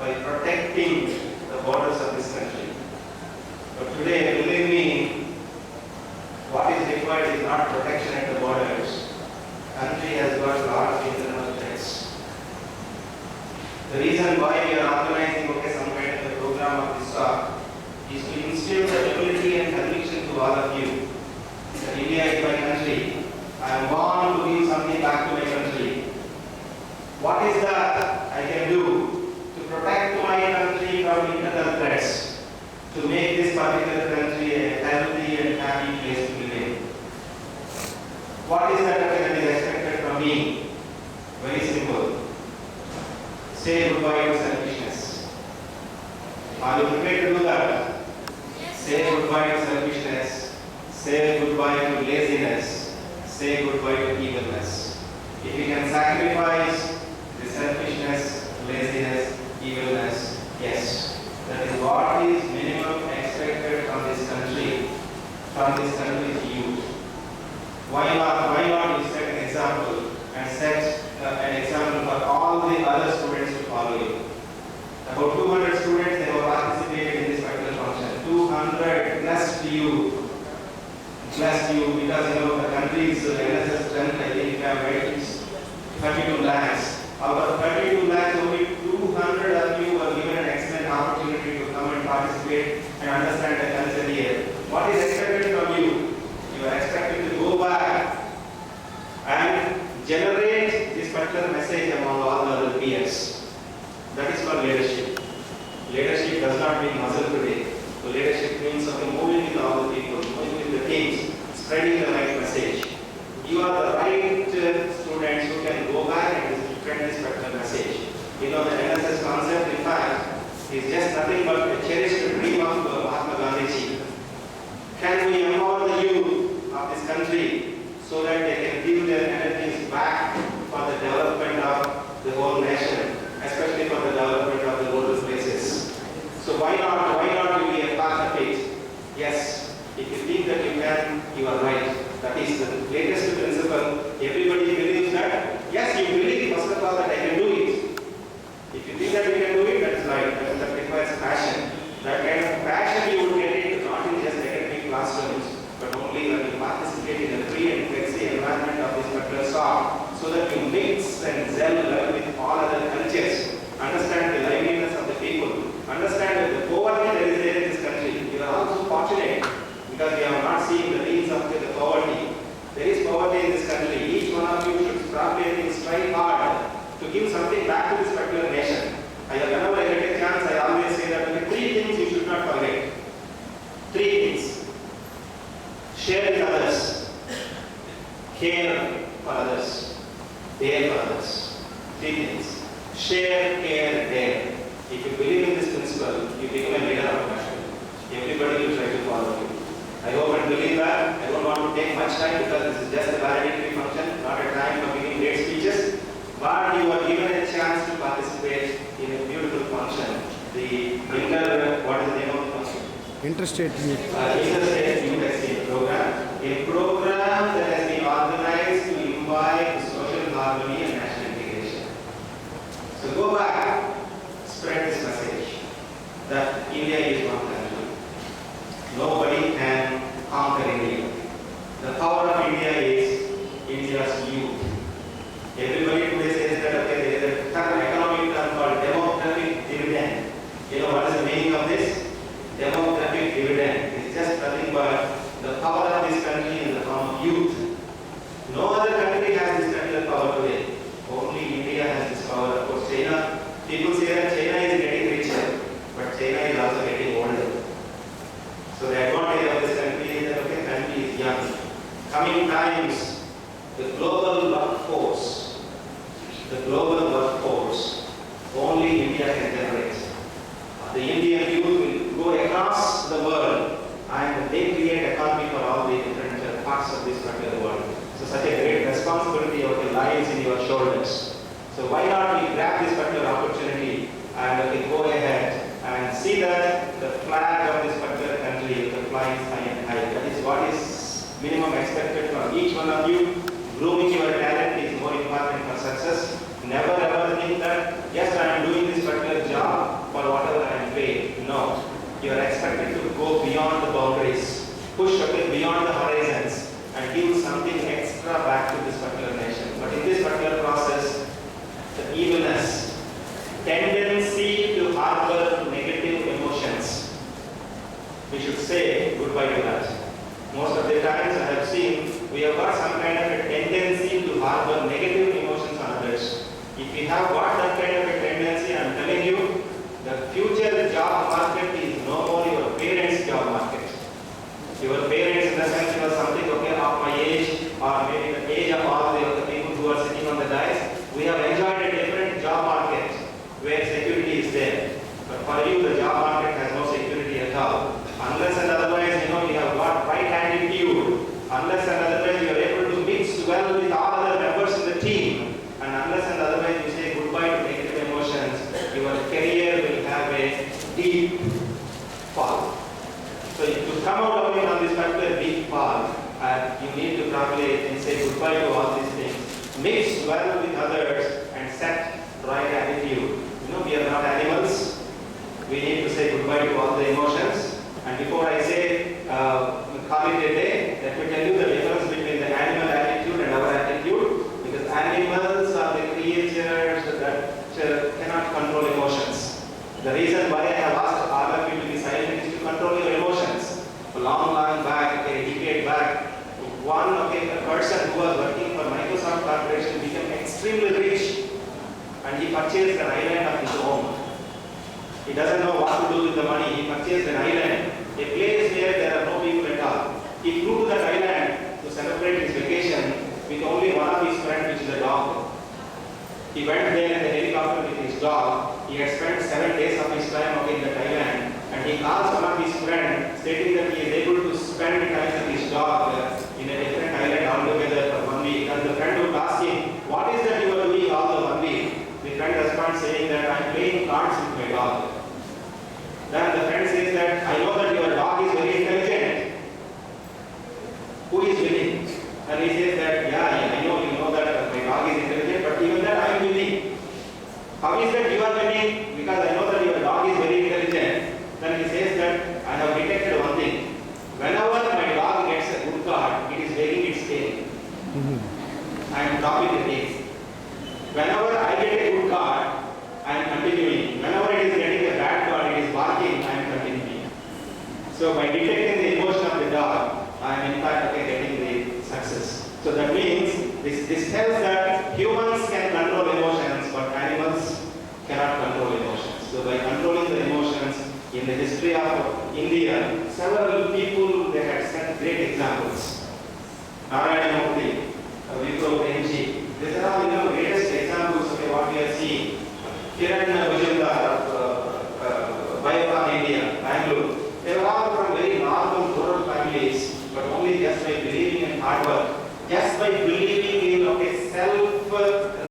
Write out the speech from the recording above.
by protecting the borders of this country. But today, believe me, what is required is not protection at the borders. Country has got large internal threats. The reason why we are organizing some kind of a program of this sort is to instill the ability and conviction to all of you that India is my country. I am born to give something back to my country. What is that I can do to protect my country from internal threats, to make this particular country a healthy and happy place to live in? What is that is expected from me? Very simple. Say goodbye to selfishness. Are you prepared to do that? Yes. Say goodbye to selfishness. Say goodbye to laziness. Say goodbye to evilness. If you can sacrifice the selfishness, laziness, evilness, yes, that is what is minimum expected from this country's youth. Why not you set an example and set an example for all the other students to follow you? About 200 students, they were participating in this particular function. 200 blessed you because the country's NSS strength, I think, is 32 lakhs. Out of 32 lakhs, only 200 of you were given an excellent opportunity to come and participate and understand the culture here. What is expected from you? You are expected to go back and generate this particular message among all the other peers. That is called leadership. Leadership does not mean muscle today. So leadership means something moving with all the people, moving with the teams, spreading the right message. You are the right students who can go back and spread this particular message. The NSS concept, in fact, is just nothing but a cherished dream of Mahatma Gandhi. Can we empower the youth of this country so that they can give their energies back for the development of the whole nation, especially for the development of the rural places? So why not you be a part of it? Yes, if you think that you can, you are right. That is the latest principle. Everybody believes that. Yes, you believe first of all that I can do it. If you think that you can do it, that is right. That requires passion. That kind of passion you would get it not in just academic classrooms, but only when you participate in a free and flexi environment of this particular sort, so that you mix and gel well with all other cultures, understand the liveliness of the people, understand that the poverty that is there in this country. You are also fortunate because we have not seen the means of the poverty. There is poverty in this country. Each one of you should probably strive hard to give something back to this particular nation. Whenever I get a chance, I always say that there are 3 things you should not forget. 3 things. Share with others. Care for others. Dare for others. 3 things. Share, care, dare. If you believe in this principle, you become a leader of a nation. Everybody will try to follow you. I hope and believe that. I don't want to take much time because this is just a valedictory function, not a time for giving great speeches. But you are given a chance to participate in a beautiful function. What is the name of the function? Interstate Youth. Interstate Youth Exchange Program. A program that has been organized to imbibe social harmony and national integration. So go back, spread this message that India is one country. Nobody can conquer India. The power of India is India's youth. Everybody today says that there is a economic term called demographic dividend. You know what is the meaning of this? Demographic dividend. It's just nothing but the power of this country in the form of youth. No other country has this kind of power today. Only India has this power. Of course, China, people say that China is getting richer, but China is also getting older. So the advantage of this country is that the country is young. Coming times, the global workforce, only India can generate. The Indian youth will go across the world and they create economy for all the different parts of this particular world. So such a great responsibility of your lives in your shoulders. So why not we grab this particular opportunity and we go ahead and see that the flag of this particular country flies high and high. That is what is minimum expected from each one of you. Grooming your talent is more important for success. Never ever think that, yes, I am doing this particular job No. You are expected to go beyond the boundaries, push a bit beyond the horizons, and give something extra back to this particular nation. But in this particular process, the evilness, tendency to harbor negative emotions, we should say goodbye to that. Most of the times I have seen, we have got some kind of a tendency to harbor negative emotions on others. If you have got that kind of a tendency, I am telling you, the future job market is no more your parents' job market. Your parents, in the sense, you know, something okay of my age, or maybe the age of all the people who are sitting on the dais, we have enjoyed a different job market where security is there. But for you, the job market has no security at all. Unless and otherwise, you know, you have got right attitude. Unless and otherwise, you are able to mix well with all other members in the team. And unless and otherwise, you say goodbye to negative emotions, your career will have a deep fall. So to come out of it on this particular deep fall, you need to probably say goodbye to all these things. Mix well with others and set right attitude. You know, we are not animals. We need to say goodbye to all the emotions. And before I say call it a day, let me tell you the difference between the animal attitude and our attitude. Because animals are the creatures that cannot control emotions. The reason why I have asked all of you to be silent is to control your emotions. A long back, a decade back, a person who was working for Microsoft Corporation became extremely rich, and he purchased an island of his own. He doesn't know what to do with the money. He purchased an island, a place where there are no people at all. He flew to that island to celebrate his vacation with only one of his friends, which is a dog. He went there in the helicopter with his dog. He had spent 7 days of his time in that island, and he calls one of his friends, stating that he is able to spend time with his dog in a different island altogether for 1 week. And the friend would ask him, "What is that you are doing all the 1 week?" The friend responds saying that I am playing cards with my dog. Then the friend says that I know that your dog is very intelligent. Who is winning? And he says that, yeah, I know you know that my dog is intelligent, but even that I am winning. How is that you are winning? Because I know that your dog is very intelligent. Then he says that I have detected one thing. Whenever my dog gets a good card, it is wagging its tail. I am dropping the tail. Whenever I get a good card, I am continuing. Whenever it is getting a bad card, it is barking, I am continuing. So by detecting the emotion of the dog, I am in fact getting the success. So that means this tells that humans can control emotions, but animals cannot control emotions. So by controlling the emotions, in the history of India, several people they had set great examples. P.V.G.D, P.V.G.D, these are all